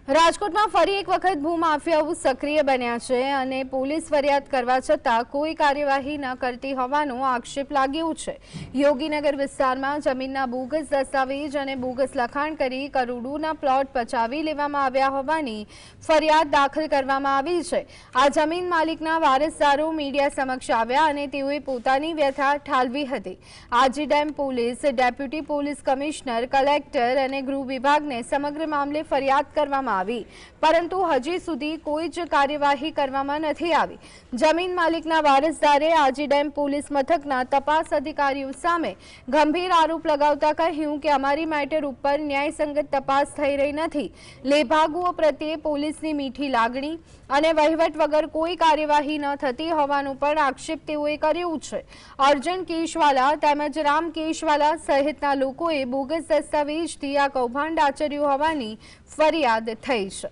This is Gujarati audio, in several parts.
રાજકોટમાં ફરી એક વખત ભૂમાફિયાઓ સક્રિય બન્યા છે અને પોલીસ ફરિયાદ કરવા છતાં કોઈ કાર્યવાહી ન કરતી હોવાનો આક્ષેપ લાગ્યો છે। યોગીનગર વિસ્તારમાં જમીનના બોગસ દસ્તાવેજ અને બોગસ લખાણ કરી કરોડોના પ્લોટ પચાવી લેવામાં આવ્યા હોવાની ફરિયાદ દાખલ કરવામાં આવી છે। આ જમીન માલિકના વારસદારો મીડિયા સમક્ષ આવ્યા અને તેઓએ પોતાની વ્યથા ઠાલવી હતી। Aji dam police, deputy police commissioner, collector અને ગૃહ વિભાગને સમગ્ર મામલે ફરિયાદ કરવામાં પરંતુ હજી સુધી કોઈ જ કાર્યવાહી કરવામાં નથી આવી। જમીન માલિકના વારસદારે આજી ડેમ પોલીસ મથકના તપાસ અધિકારીઓ સામે ગંભીર આરોપ લગાવતા કહ્યું કે અમારી મેટર ઉપર ન્યાયસંગત તપાસ થઈ રહી નથી। લેભાગુઓ પ્રત્યે પોલીસની મીઠી લાગણી અને વહીવટ વગર કોઈ કાર્યવાહી ન થતી હોવાનો પણ આક્ષેપ તેઓએ કર્યો છે। અર્જુન કેશવાલા તેમજ રામ કેશવાલા સહિતના લોકોએ બોગસ દસ્તાવેજથી આ કૌભાંડ આચર્યું હોવાની ફરિયાદ થઈ છે।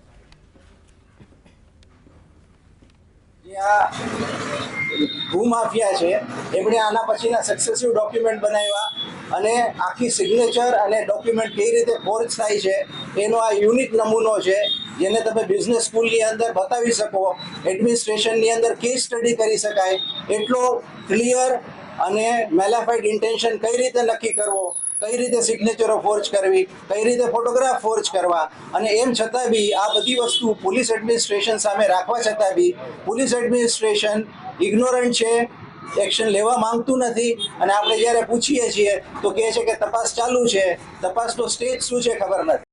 ભૂમાફિયા છે એમણે આના પછીના સક્સેસિવ ડોક્યુમેન્ટ બનાવ્યા અને આખી સિગ્નેચર અને ડોક્યુમેન્ટ કઈ રીતે ફોર્જ થાય છે એનો આ યુનિક નમૂનો છે, જેને તમે બિઝનેસ સ્કૂલની અંદર બતાવી શકો, એડમિનિસ્ટ્રેશનની અંદર કેસ સ્ટડી કરી શકાય એટલો ક્લિયર અને મેલાફાઇડ ઇન્ટેન્શન કઈ રીતે નક્કી કરવો, કઈ રીતે સિગ્નેચરો ફોર્જ કરવી, કઈ રીતે ફોટોગ્રાફ ફોર્જ કરવા, અને એમ છતાં બી આ બધી વસ્તુ પોલીસ એડમિનિસ્ટ્રેશન સામે રાખવા છતાં બી પોલીસ એડમિનિસ્ટ્રેશન ઇગ્નોરન્ટ છે, એક્શન લેવા માંગતું નથી। અને આપણે જ્યારે પૂછીએ છીએ તો કહે છે કે તપાસ ચાલુ છે, તપાસનો સ્ટેજ શું છે ખબર નથી।